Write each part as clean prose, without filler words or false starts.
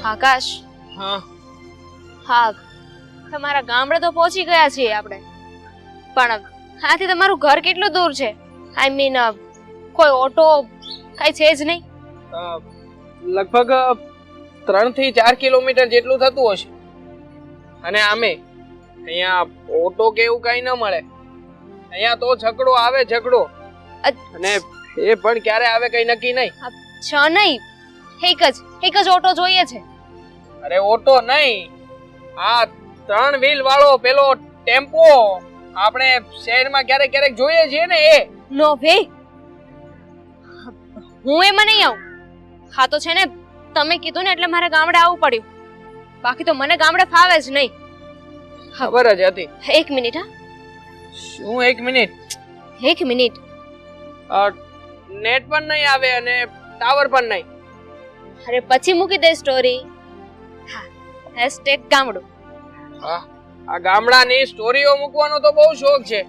આકાશ, હા હા, તમારા ગામડે તો પહોંચી ગયા છીએ આપણે, પણ આથી તમારું ઘર કેટલું દૂર છે? આઈ મીન કોઈ ઓટો કઈ છે જ નહીં? લગભગ 3 થી 4 કિલોમીટર જેટલું થતું હશે. અને આમે અહીંયા ઓટો કે એવું કઈ ન મળે. અહીંયા તો ઝઘડો આવે, ઝઘડો. અને એ પણ ક્યારે આવે કઈ નક્કી નહીં. છ નહીં, એક જ ઓટો જોઈએ છે. અરે ઓટો નહીં, આ 3 વ્હીલ વાળો પેલો ટેમ્પો આપણે શહેરમાં ક્યારેક ક્યારેક જોઈએ છીએ ને એ. નો વે, હું એમાં નહીં આવું. હા તો છે ને, તમે કીધું ને એટલે મારે ગામડે આવવું પડ્યું, બાકી તો મને ગામડે ફાવે જ નહીં. ખબર જ હતી. 1 મિનિટ. હા શું 1 મિનિટ? 1 મિનિટ. નેટ પણ નહીં આવે અને ટાવર પણ નહીં. અરે પછી મૂકી દે સ્ટોરી. હા, હેશટેગ ગામડું. હા, આ ગામડાની સ્ટોરીઓ મૂકવાનો તો બહુ શોખ છે,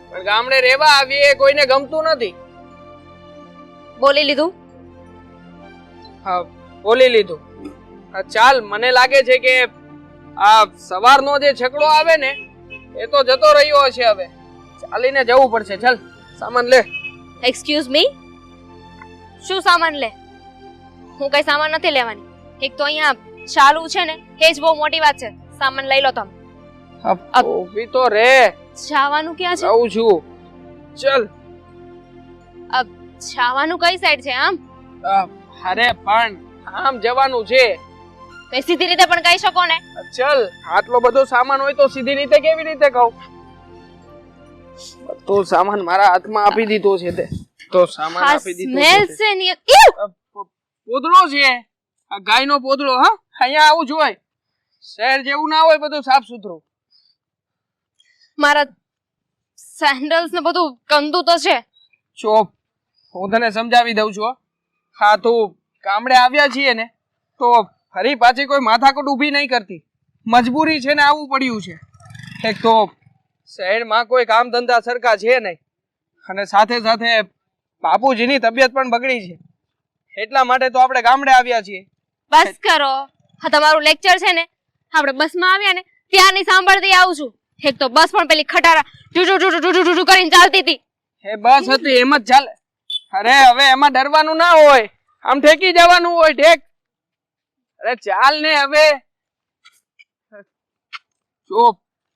પણ ગામડે રહેવા આવીએ કોઈને ગમતું નથી. બોલી લીધું? હા, બોલી લીધું. ચાલ, મને લાગે છે કે આ સવારનો જે ઝઘડો આવે ને એ તો જતો રહ્યો હશે. હવે ચાલીને જવું પડશે. ચાલ, સામાન લે. એક્સક્યુઝ મી, શું સામાન લે? હું કઈ સામાન નથી લેવાની. એક તો અહીંયા ચાલુ છે ને એ જ બહુ મોટી વાત છે. સામાન લઈ લો તમે. ઊભી તો રે. જવાનું ક્યાં છે? આવું છું. ચાલ. જવાનું કઈ સાઈડ છે? આમ? અરે પણ આમ જવાનું છે. કઈ સીધી રીતે પણ કહી શકો ને. ચાલ, આટલો બધો સામાન હોય તો સીધી રીતે કેવી રીતે કહું? તો સામાન મારા હાથમાં આપી દીધો છે તે. તો સામાન આપી દીધો છે. સ્મેલ છે ને. પોદળો છે. આ ગાયનો પોદળો. હા, અહીંયા આવું જોઈએ. શહેર જેવું ના હોય બધું સાફ સુથરું. મારા સેન્ડલ્સ ને બધું ગંદુ તો છે. ચોપ, હું તને સમજાવી દઉં છું. હા, તું ગામડે આવ્યા છીએ ને તો ફરી પાછી કોઈ માથાકૂટ ઊભી નહીં કરતી. મજબૂરી છે ને આવવું પડ્યું છે. એક તો શહેરમાં કોઈ કામ ધંધા સરખા છે નહીં, અને સાથે સાથે બાપુજીની તબિયત પણ બગડી છે. એટલા માટે તો આપણે ગામડે આવ્યા છીએ. બસ કરો. હા, તમારું લેક્ચર છે ને આપણે બસમાં આવ્યા ને ત્યારની સાંભળતી આવું છું. એક તો બસ પણ પેલી ખટારા ટુ કરીને ચાલતી હતી. એ બસ હતી એમ જ ચાલે. અરે હવે એમાં ડરવાનું ના હોય, આમ ઠેકી જવાનું હોય. ઠેક. અરે ચાલ ને હવે. ચૂપ.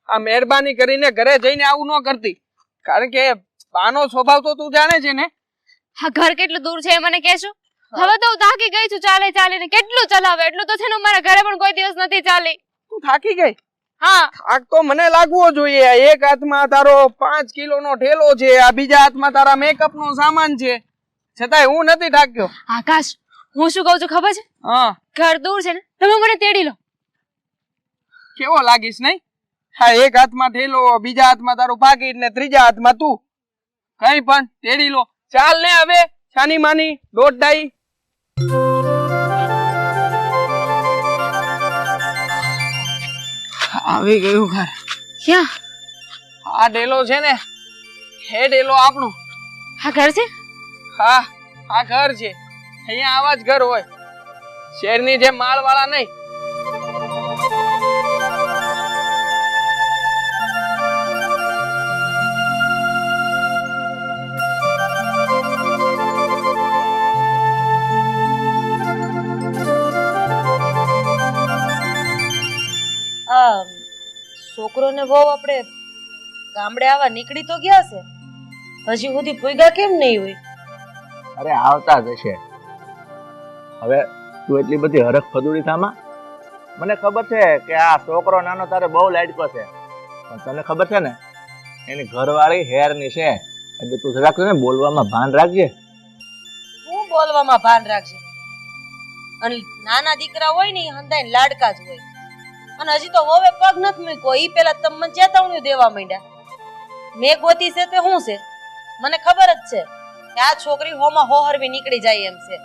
આ મહેરબાની કરીને ઘરે જઈને આવું ન કરતી, કારણ કે બાનો સ્વભાવ તો તું જાણે છે ને. હા, ઘર કેટલું દૂર છે એ મને કહેશો? હવે તો હું થાકી ગઈ છું ચાલીને. કેટલું ચલાવે એટલું તો છે ને, મારા ઘરે પણ કોઈ દિવસ નથી ચાલી. તું થાકી ગઈ? હા. થાક તો મને લાગવો જોઈએ. એક હાથમાં તારો 5 કિલોનો ઠેલો છે, આ બીજા હાથમાં તારા મેકઅપનો સામાન છે, છતાંય હું નથી થાક્યો. આકાશ, હું શું કહું છું ખબર છે? હા. ઘર દૂર છે ને, તમે મને તેડી લો. કેવો લાગીશ નહીં? હા, એક હાથમાં ઠેલો, બીજા હાથમાં તારું પાકીટ ને ત્રીજા હાથમાં તું. કઈ પણ તેડી લો. ચાલ ને હવે, છાની માની દોડાઈ. આવી ગયું ઘર. ક્યાં? આ ડેલો છે ને, હે ડેલો આપણો. હા, ઘર છે. હા, આ ઘર છે. અહીંયા આવા જ ઘર હોય, શહેરની જેમ માળ વાળા નહીં. છોકરો ને બહુ આપણે ગામડે આવા નીકળી તો ગયા છે, હજી સુધી પૂગ્યા કેમ નહીં હોય? અરે આવતા જ હશે. હવે તું એટલી બધી હરખ ફદુડી થામાં. મને ખબર છે કે આ છોકરો નાનો તારે બહુ લાડકો છે, પણ તને ખબર છે ને એની ઘરવાળી હેરની છે, એટલે તું જરાક ને બોલવામાં ભાન રાખજે. હું બોલવામાં ભાન રાખજે? અને નાના દીકરા હોય ને એ હંધાઈને લાડકા જ હોય, અને હજી તો હવે પગ નથી મૂક્યો. ઈ પેલા તમે મને ચેતવણી દેવા માંડ્યા. મેં ગોતી છે તે શું છે? મને ખબર જ છે કે આ છોકરી હોમાં હોહરવી નીકળી જાય એમ છે.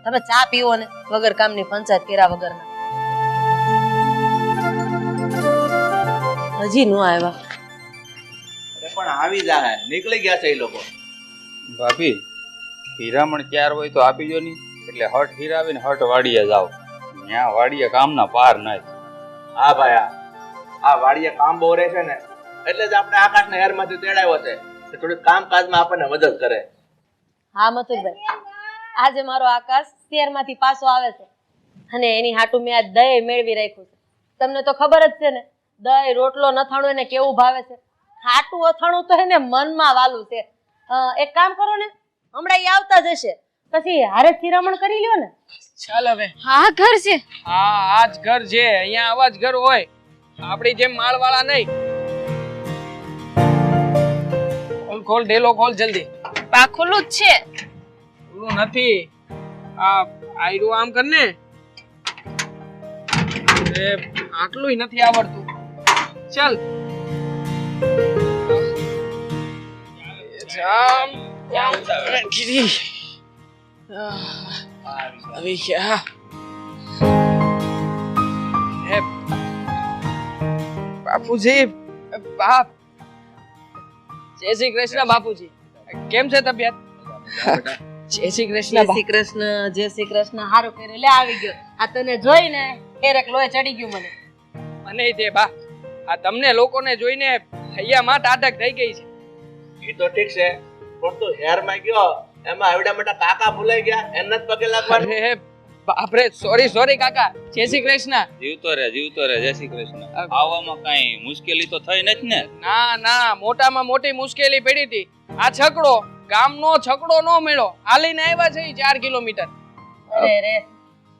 તમે ચા પીવો ને વગર કામની પંચાયત કર્યા વગરના. હજી નો આવ્યા. અરે પણ આવી જાય, નીકળી ગયા છે એ લોકો. ભાભી, હીરામણ ક્યાર હોય તો આપી જો નહીં, એટલે હટ હીરાવીને હટ વાડીએ જાઓ. ત્યાં વાડીએ કામના પાર નહીં. હા ભાઈ, આ વાડીએ કામ બહુ રહે છે ને, એટલે જ આપણે આકાશને હેરમાંથી તેડાવ્યો છે કે થોડીક કામકાજમાં આપણને મદદ કરે. હા મથુરભાઈ, આજે મારો આકાશ શહેરમાંથી પાછો આવે છે અને એની હાટુ મેં આ દહીં મેળવી રાખ્યું છે. તમને તો ખબર જ છે ને, દહીં રોટલો નથાણું એને કેવું ભાવે છે. ખાટું અથાણું તો એને મનમાં વાલું છે. એક કામ કરો ને, હમણાં ઈ આવતા જ હશે, પછી હારે શિરામણ કરી લ્યો ને. ચાલ હવે. હા ઘર છે. હા આ જ ઘર છે, અહીંયા આવા જ ઘર હોય, આપણી જેમ માળવાળા નહીં. ખોલ ખોલ ડેલો ખોલ જલ્દી. પા ખુલ્લું જ છે. ઓલું નથી, આ આયરું આમ કર ને. એ આટલુંય નથી આવડતું. ચાલ જામ જામ ગીરી. આવી ગયા. હે બાપુજી, બાપ. જય શ્રી કૃષ્ણ બાપુજી. કેમ છે તબિયત? જય શ્રી કૃષ્ણ. જય શ્રી કૃષ્ણ, જય શ્રી કૃષ્ણ. હારું કર્યું, લે આવી ગયો. આ તને જોઈને એરેક લોહી ચડી ગયું મને. મને તે બા, આ તમને લોકોને જોઈને હૈયામાં ટાટક થઈ ગઈ છે. એ તો ઠીક છે, પણ તું હેરમાં ગયો એમાં આવડા મોટા કાકા ભૂલાઈ ગયા, એમને જ પગે લાગવાનું. અરે બાપરે, સોરી કાકા. જય શ્રી કૃષ્ણ. જીવતો રે જય શ્રી કૃષ્ણ. આવવામાં કઈ મુશ્કેલી તો થઈ નથી ને? ના, મોટામાં મોટી મુશ્કેલી પડી હતી. આ છકડો, ગામનો છકડો નો મળ્યો, હાલીને આવ્યા છે 4 કિલોમીટર. અરે રે,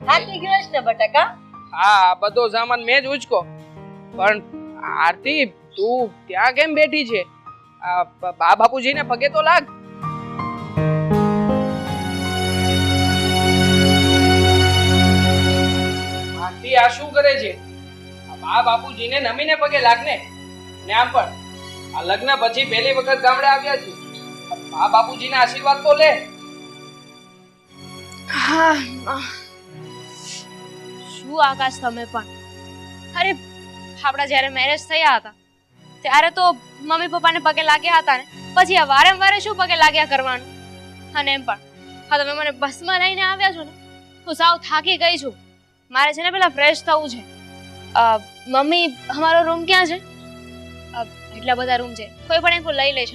થાકી ગયો છે ને બટાકા? હા, બધો સામાન મેં જ ઉચકો. પણ આરતી, તું ત્યાં કેમ બેઠી છે? બા બાપુજીને પગે તો લાગ. આરતી, આ શું કરે છે? બા બાપુજીને નમીને પગે લાગ ને. ને આમ પણ આ લગ્ન પછી પહેલી વખત ગામડે આવ્યા છે, બા બાપુજીના આશીર્વાદ તો લે. હા શું આકાશ, તમે પણ. અરે આપણા જ્યારે મેરેજ થયા હતા ત્યારે તો મમ્મી પપ્પાને પગે લાગ્યા હતા ને, પછી આ વારંવાર શું પગે લાગ્યા કરવાનું. અને એમ પણ હા, તમે મને બસમાં લઈને આવ્યા છો ને, હું સાવ થાકી ગઈ છું. મારે છે ને પેલા ફ્રેશ થવું છે. મમ્મી, અમારો રૂમ ક્યાં છે? એટલા બધા રૂમ છે, કોઈ પણ એક લઈ લેશ.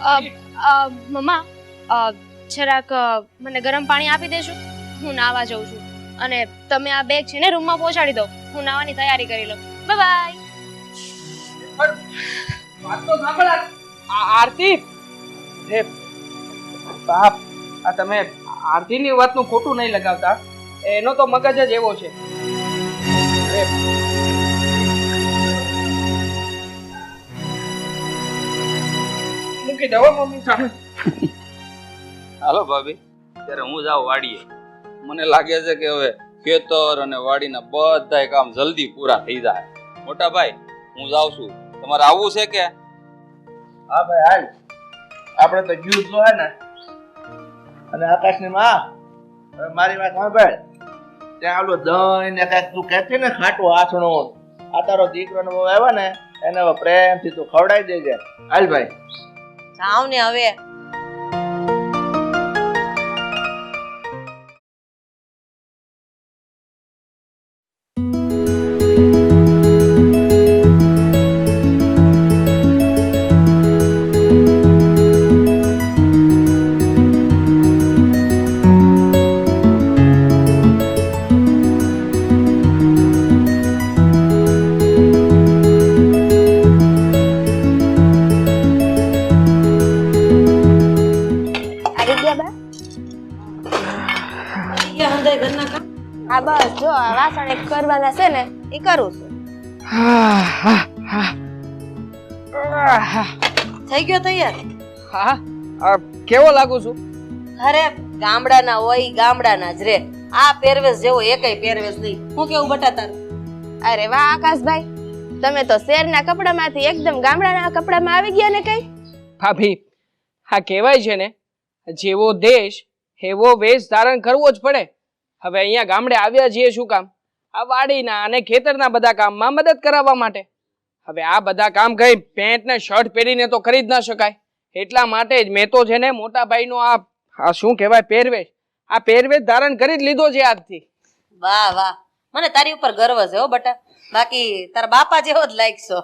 હા મમ્મા, જરાક મને ગરમ પાણી આપી દેશો? હું નાવા જઉં છું, અને તમે આ બેગ છે ને રૂમમાં પહોંચાડી દો, હું નાવાની તૈયારી કરી લઉં. Bye bye. વાત તો સાંભળ. આરતી, રે બાપ, આ તમે આરતીની વાતનું ખોટું નહીં લગાવતા, એનો તો મગજ જ એવો છે. મૂકી દો મમ્મી સામે. હાલો ભાભી, ત્યારે હું જાઉં વાડીએ. મને લાગે છે કે હવે ખેતર અને વાડીના બધાય કામ જલ્દી પૂરા થઈ જાય. મોટા ભાઈ, હું જાઉં છું. તમારે આવવું છે કે? હા ભાઈ હાલ, આપણે તો ગયું જ હોય ને. અને આકાશની માં, હવે મારી વાત સાંભળ. ત્યાં ઓલું દહીં ને કાંઈક તું કહેતી ને ખાટું આસણું, આ તારો દીકરો ને બહુ આવ્યા ને, એને હવે પ્રેમથી તું ખવડાવી દેજે. હાલ ભાઈ. જાવ ને હવે. હા બસ જો આ વાસણ એક કરવાના છે ને, એ કરું છું. થઈ ગયો તૈયાર? હા, કેવો લાગુ છું? અરે ગામડાના હોય ગામડાના જ રે, આ પહેરવેશ જેવો એકેય પહેરવેશ નહીં. હું કેવું બટા તારું? અરે વાહ આકાશભાઈ, તમે તો શહેરના કપડામાંથી એકદમ ગામડાના કપડામાં આવી ગયા ને. કઈ ભાભી, હા કહેવાય છે ને, જેવો દેશ એવો વેશ ધારણ કરવો જ પડે. હવે અહીંયા ગામડે આવ્યા છીએ શું કામ? આ વાડીના અને ખેતરના બધા કામમાં મદદ કરાવવા માટે. હવે આ બધા કામ કઈ પેન્ટ ને શર્ટ પહેરીને તો કરી જ ના શકાય. એટલા માટે જ મેં તો છે ને મોટા ભાઈનો આ શું કહેવાય પહેરવેશ, આ પહેરવેશ ધારણ કરી જ લીધો છે આજથી. વાહ વાહ, મને તારી ઉપર ગર્વ છે હો બટા. બાકી તારા બાપા જેવો જ લાગશો.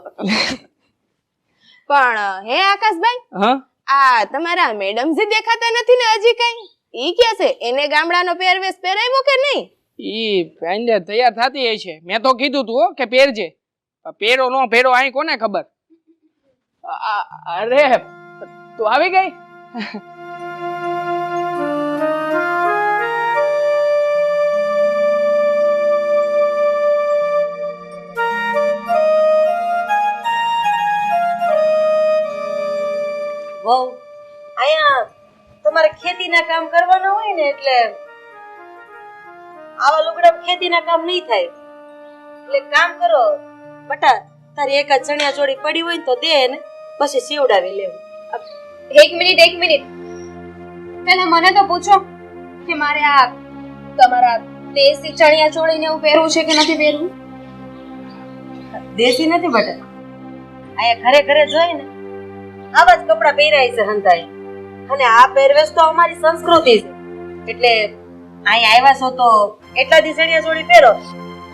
પણ હે આકાશભાઈ, હા આ તમારા મેડમજી દેખાતા નથી ને હજી કઈ? ઈ કે છે એને ગામડાનો પહેરવેશ પહેરાવ્યો કે નહીં? ઈ ફ્રેન્ડ તૈયાર થતી હશે. મેં તો કીધું તું હો કે પહેરજે. પહેરો નો પહેરો અહીં કોને ખબર. અરે તું આવી ગઈ? વહુ, અહીંયા તમારે ખેતીના કામ કરવાના હોય ને એટલે આવા લુગડા ખેતીના કામ નહીં થાય. એટલે કામ કરો બટા, તારી એક જ ચણિયા ચોળી પડી હોય ને તો દે ને, પછી સીવડાવી લેવું. એક મિનિટ પહેલા મને તો પૂછો કે મારે આ તમારા દેશી ચણિયા ચોળીને એવું પહેરવું છે કે નથી પહેરવું? દેશી નથી બટા, અહીંયા ઘરે ઘરે જોઈ ને આવા જ કપડાં પહેરાય છે હંધાય. અને આ પહેરવેશ તો અમારી સંસ્કૃતિ છે. એટલે અહીંયા આવ્યા છો તો એટલા દી ચણિયા ચોળી પહેરો.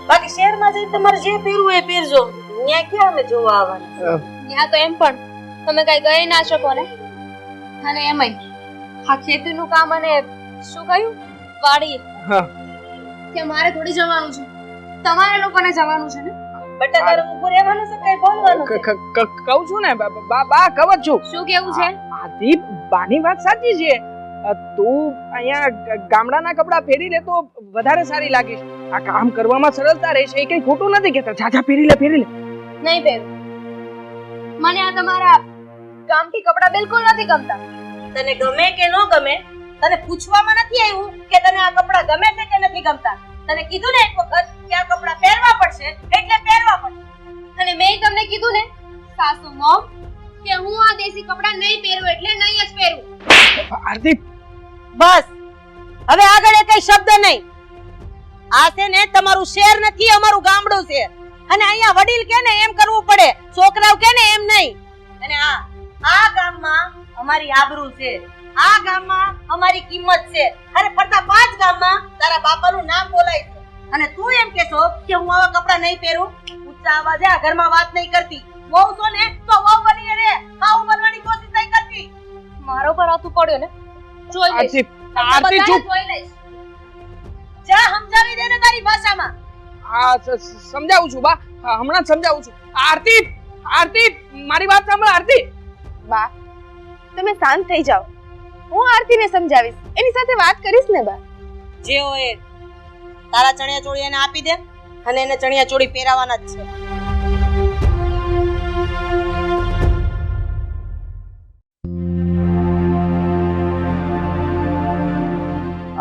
બાકી શહેરમાં જઈને તમારે જે પહેરવું એ પહેરજો. ત્યાં ક્યાં અમે જોવા આવવાના? ત્યાં તો એમ પણ તમે કઈ ગઈ ના શકો ને. અને એમાંય આ ખેતીનું કામ અને શું કહ્યું વાડી, હા કે મારે થોડી જવાનું છે, તમારે લોકોને જવાનું છે ને. બટા તારે ઉપર રહેવાનું છે, કઈ બોલવાનું છે? કહું છું ને બા કવર છું. શું કેવું છે? આથી બાની વાત સાચી છે. તું અહીંયા ગામડાના કપડા પહેરી લે તો વધારે સારી લાગીશ. આ કામ કરવામાં સરળતા રહેશે. એ કઈ ખોટું નથી કહેતા. જા પહેરી લે. નહીં પહેરું. મને આ તમારા ગામઠી કપડા બિલકુલ નથી ગમતા. તને ગમે કે ન ગમે તને પૂછવામાં નથી આવ્યું કે તને આ કપડા ગમે છે કે નથી ગમતા. તને કીધું ને એક વખત કે આ કપડા પહેરવા પડશે એટલે પહેરવા પડશે. અને મેં તમને કીધું ને સાસુ મોમ કે હું આ દેશી કપડા નહીં પહેરું એટલે નહીં જ પહેરું. આરતી બસ હવે આગળ એ કઈ શબ્દ નહીં. આ છે ને તમારું શહેર નથી, અમારું ગામડું છે. અને અહીંયા વડીલ કે ને એમ કરવું પડે, છોકરાઓ કે ને એમ નહીં. અને આ ગામમાં અમારી આબરૂ છે, આ ગામમાં અમારી કિંમત છે. અરે ફરતા 5 ગામમાં તારા બાપાનું નામ બોલાય છે. અને તું એમ કેસો કે હું આવા કપડા નહીં પહેરું? ઊંચા અવાજે આ ઘરમાં વાત નહીં કરતી. વહુ છો ને તો વહુ બનીને રહે, આવું બનવાની કોશિશ નહીં કરતી. મારો પર હાથ પડ્યો ને જોઈ લઈશ. આરતી ચૂપ. જોઈ લઈશ. જા સમજાવી દે ને તારી ભાષામાં. સમજાવું છું બા. હમણાં જ સમજાવું છું. આરતી મારી વાત સાંભળ. આરતી બા, તમે શાંત થઈ જાઓ. હું આરતીને સમજાવીશ, એની સાથે વાત કરીશ ને બા. જે હોય તારા ચણિયા ચોળી એને આપી દે અને એને ચણિયા ચોળી પહેરાવાના જ છે.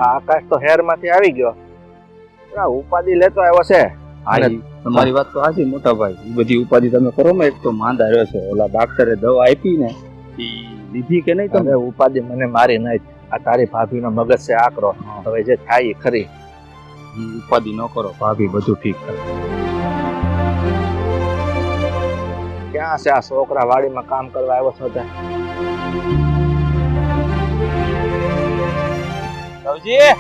આકાશ તો હેરમાંથી આવી ગયો. આ ઉપાધિ લેતો આવ્યો છે. હાજી તમારી વાત તો હાચી મોટા ભાઈ. એ બધી ઉપાધિ તમે કરો ને. એક તો માંદા રહ્યો છે. ઓલા ડાક્ટરે દવા આપી ને ઈ લીધી કે નહીં તમે? હવે ઉપાધિ મને મારી નહીં. આ તારી ભાભીનો મગજ છે આકરો. હવે જે થાય એ ખરી. ઉપાધિ ન કરો, ભાભી બધું ઠીક કરે. ક્યાં છે આ છોકરા વાડીમાં કામ કરવા આવ્યો છો તે? રવજી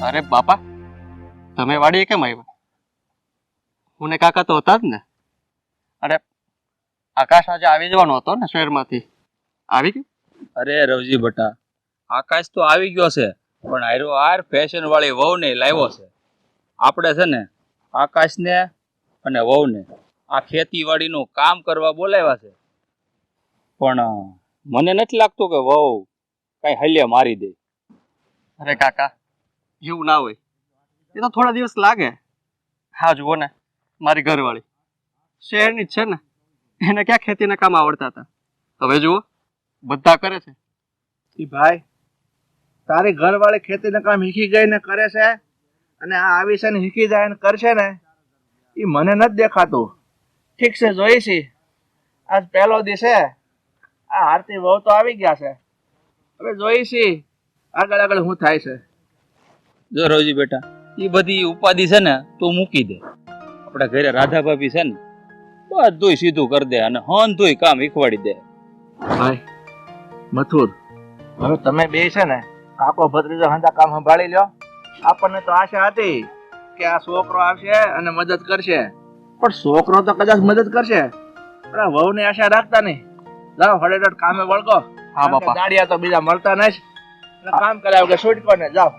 અરે બાપા, તમે વાડીએ કેમ આવ્યા? હું ને કાકા તો હતા જ ને. અરે આકાશ આજે આવી જવાનો હતો ને શહેરમાંથી. આવી ગયો? અરે રવજી બટા, આકાશ તો આવી ગયો છે, પણ આયરો આર ફેશન વાળી વહુ ને લાવ્યો છે. આપણે છે ને આકાશને અને વહુને આ ખેતીવાડીનું કામ કરવા બોલાવ્યા છે. પણ મને નથી લાગતું કે વહુ કઈ હલ્યા મારી દે. અરે કાકા, એવું ના હોય. એ તો થોડા દિવસ લાગે. હા જુઓ ને, મારી ઘરવાળી શહેરની જ છે ને, એને ક્યાં ખેતીના કામ આવડતા હતા. હવે જુઓ બધા કરે છે. ઈ ભાઈ, તારી ઘરવાળી ખેતીના કામ શીખી ગઈ ને કરે છે, અને આ આવી છે ને શીખી જાય ને કરશે ને, ઈ મને નથી દેખાતું. ઠીક છે, જોઈશી. આજ પહેલો દિવસ છે. આ આરતી વહુ તો આવી ગયા છે. હવે જોઈશી આગળ આગળ શું થાય છે. જો રવજી બેટા, એ બધી ઉપાધિ છે ને તું મૂકી દે. આપણા ઘરે રાધા ભાભી છે ને, બધું સીધું કરી દે અને હંધુય કામ શીખવાડી દે. ભાઈ, મથુર, હવે તમે બે છે ને કાકો ભત્રીજો હંધા કામ સંભાળી લ્યો. આપણને તો આશા હતી કે આ છોકરો આવશે અને મદદ કરશે, પણ છોકરો તો કદાચ મદદ કરશે પણ વહુની આશા રાખતા નહીં. જાઓ ફટાફટ કામે વળગો. હા બાપા. દાડિયા તો બીજા મળતા નહીં, કામ કરાવ કે છૂટકો ને જાઓ.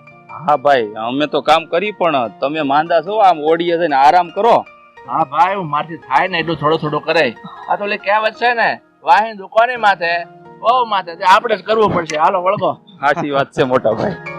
હા ભાઈ, અમે તો કામ કરી, પણ તમે માંદા છો, આમ ઓડીએ થઈને આરામ કરો. હા ભાઈ, હું મારથી થાય ને એટલું થોડું થોડું કરે. આ તો ઓલી કહેવત છે ને, વાહી દુકાને માથે બહુ માથે, આપણે જ કરવું પડશે. હાલો વળગો. સાચી વાત છે મોટા ભાઈ.